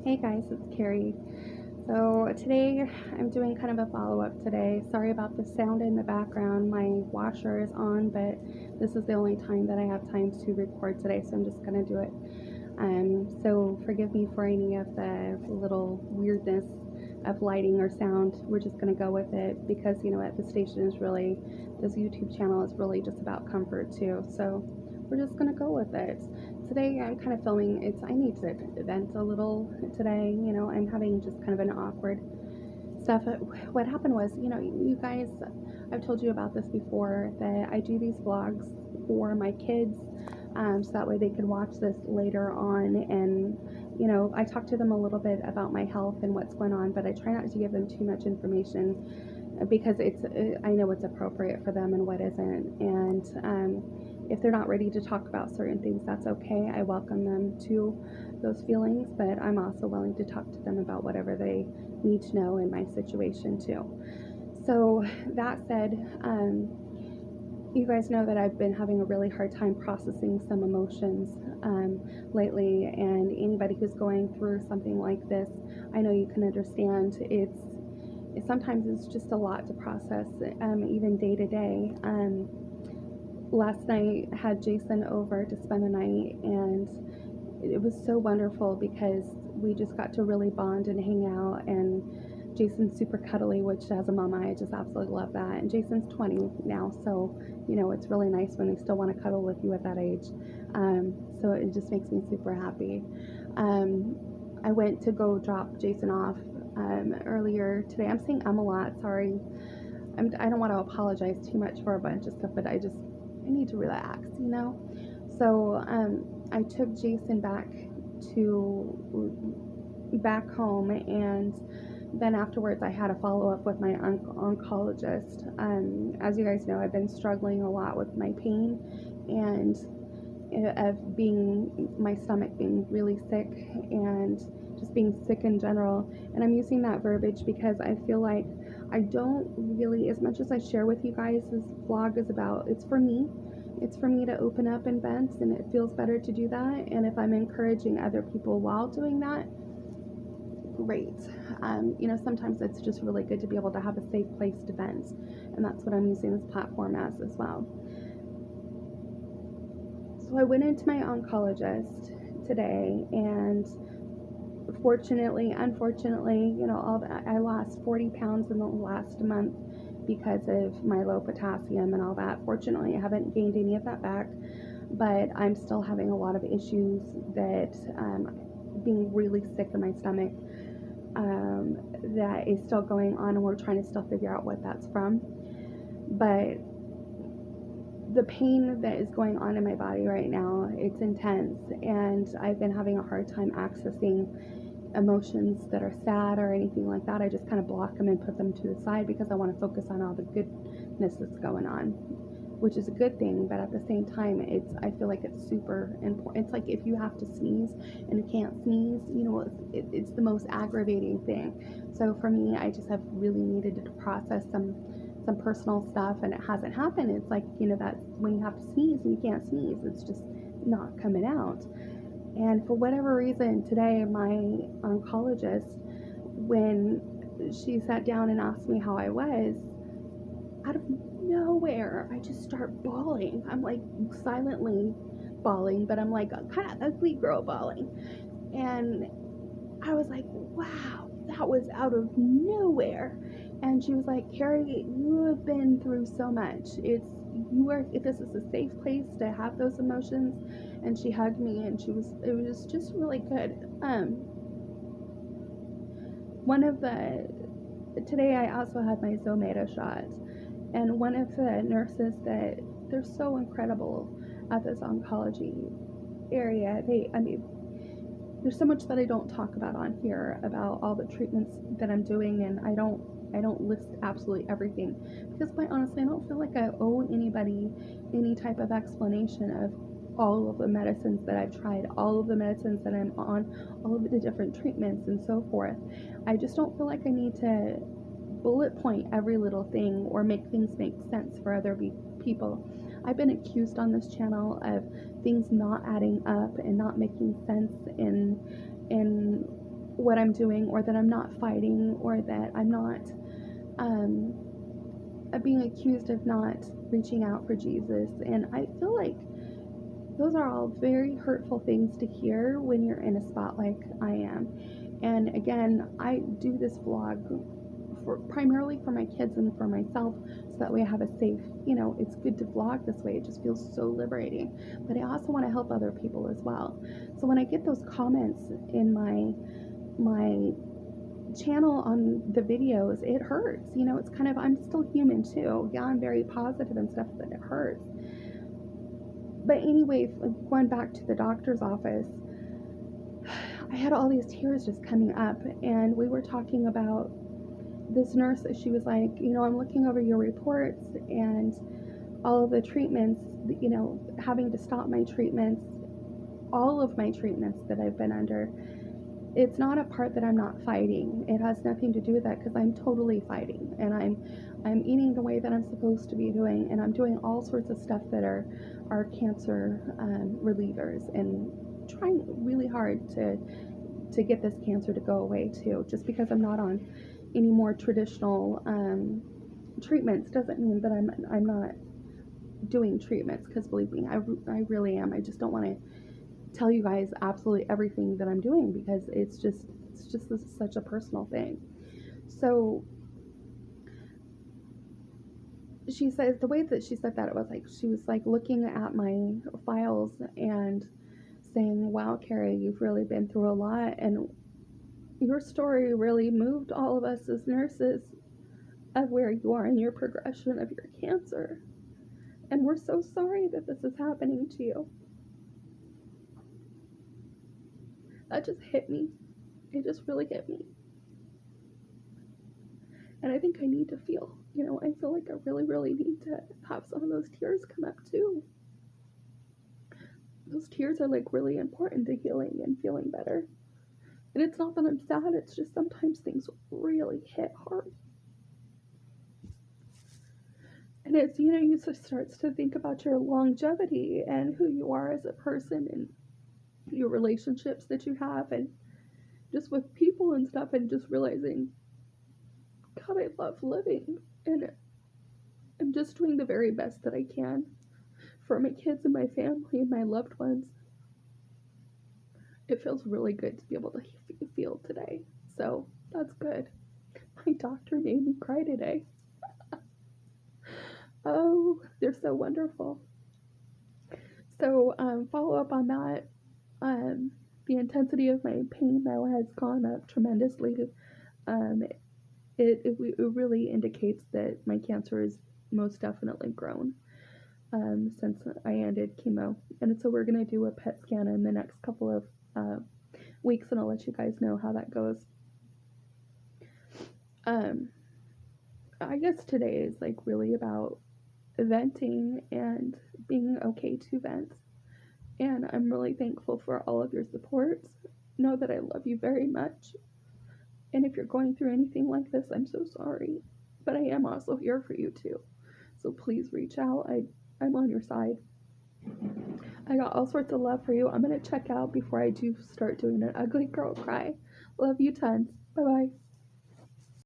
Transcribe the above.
Hey guys, it's Carrie. So today I'm doing kind of a follow-up today. Sorry about the sound in the background. My washer is on, but this is the only time that I have time to record today, so I'm just gonna do it. So forgive me for any of the little weirdness of lighting or sound. We're just gonna go with it because what, the station is really, this YouTube channel is really just about comfort too. So we're just gonna go with it. Today I'm kind of filming, I need to vent a little today. I'm having just kind of an awkward stuff. What happened was, you guys, I've told you about this before, that I do these vlogs for my kids, so that way they could watch this later on. And I talk to them a little bit about my health and what's going on, but I try not to give them too much information because I know what's appropriate for them and what isn't. And if they're not ready to talk about certain things, that's okay. I welcome them to those feelings, but I'm also willing to talk to them about whatever they need to know in my situation too. So that said, you guys know that I've been having a really hard time processing some emotions lately, and anybody who's going through something like this, I know you can understand. Sometimes it's just a lot to process, even day to day. Last night I had Jason over to spend the night, and it was so wonderful because we just got to really bond and hang out. And Jason's super cuddly, which as a mama I just absolutely love that. And Jason's 20 now, so it's really nice when they still want to cuddle with you at that age. So it just makes me super happy. I went to go drop Jason off earlier today. I'm saying a lot, sorry. I don't want to apologize too much for a bunch of stuff, but I need to relax, So I took Jason back home, and then afterwards I had a follow-up with my oncologist. As you guys know, I've been struggling a lot with my pain and of my stomach being really sick and just being sick in general. And I'm using that verbiage because I feel like I don't really, as much as I share with you guys, this vlog is about, it's for me to open up and vent, and it feels better to do that. And if I'm encouraging other people while doing that, great. Sometimes it's just really good to be able to have a safe place to vent, and that's what I'm using this platform as well. So I went into my oncologist today, and unfortunately, I lost 40 pounds in the last month because of my low potassium and all that. Fortunately, I haven't gained any of that back, but I'm still having a lot of issues that being really sick in my stomach that is still going on, and we're trying to still figure out what that's from. But the pain that is going on in my body right now, it's intense, and I've been having a hard time accessing emotions that are sad or anything like that. I just kind of block them and put them to the side because I want to focus on all the goodness that's going on, which is a good thing. But at the same time, I feel like it's super important. It's like if you have to sneeze and you can't sneeze, it's the most aggravating thing. So for me, I just have really needed to process some personal stuff, and it hasn't happened. It's like, that when you have to sneeze and you can't sneeze, it's just not coming out. And for whatever reason, today my oncologist, when she sat down and asked me how I was, out of nowhere, I just start bawling. I'm like silently bawling, but I'm like kind of ugly girl bawling. And I was like, wow, that was out of nowhere. And she was like, Carrie, you have been through so much. This is a safe place to have those emotions. And she hugged me, and it was just really good. Today I also had my Zometa shot, and one of the nurses, that they're so incredible at this oncology area. There's so much that I don't talk about on here about all the treatments that I'm doing, and I don't list absolutely everything because, quite honestly, I don't feel like I owe anybody any type of explanation of all of the medicines that I've tried, all of the medicines that I'm on, all of the different treatments and so forth. I just don't feel like I need to bullet point every little thing or make things make sense for other people. I've been accused on this channel of things not adding up and not making sense in what I'm doing, or that I'm not fighting, or that I'm not being accused of not reaching out for Jesus. And I feel like those are all very hurtful things to hear when you're in a spot like I am. And again, I do this vlog primarily for my kids and for myself, so that way I have a safe, it's good to vlog this way. It just feels so liberating. But I also want to help other people as well. So when I get those comments in my channel on the videos, it hurts. It's kind of, I'm still human too. Yeah, I'm very positive and stuff, but it hurts. But anyway, going back to the doctor's office, I had all these tears just coming up, and we were talking about this nurse. She was like, I'm looking over your reports and all of the treatments, having to stop my treatments, all of my treatments that I've been under. It's not a part that I'm not fighting. It has nothing to do with that, because I'm totally fighting, and I'm eating the way that I'm supposed to be doing, and I'm doing all sorts of stuff that are cancer relievers, and trying really hard to get this cancer to go away too. Just because I'm not on any more traditional treatments doesn't mean that I'm not doing treatments, because believe me, I really am. I just don't want to tell you guys absolutely everything that I'm doing, because it's just such a personal thing. So she says, the way that she said that, it was like she was like looking at my files and saying, wow, Carrie, you've really been through a lot, and your story really moved all of us as nurses of where you are in your progression of your cancer, and we're so sorry that this is happening to you. That just hit me. It just really hit me. And I think I need to feel, I feel like I really, really need to have some of those tears come up too. Those tears are like really important to healing and feeling better. And it's not that I'm sad, it's just sometimes things really hit hard. And it's, you just start to think about your longevity and who you are as a person, and your relationships that you have, and just with people and stuff, and just realizing, God, I love living, and I'm just doing the very best that I can for my kids and my family and my loved ones. It feels really good to be able to feel today, so that's good. My doctor made me cry today. Oh, they're so wonderful. So follow up on that. The intensity of my pain now has gone up tremendously. It really indicates that my cancer is most definitely grown since I ended chemo. And so we're going to do a PET scan in the next couple of weeks, and I'll let you guys know how that goes. I guess today is like really about venting and being okay to vent. And I'm really thankful for all of your support. Know that I love you very much. And if you're going through anything like this, I'm so sorry. But I am also here for you too. So please reach out. I'm on your side. I got all sorts of love for you. I'm going to check out before I do start doing an ugly girl cry. Love you tons. Bye-bye.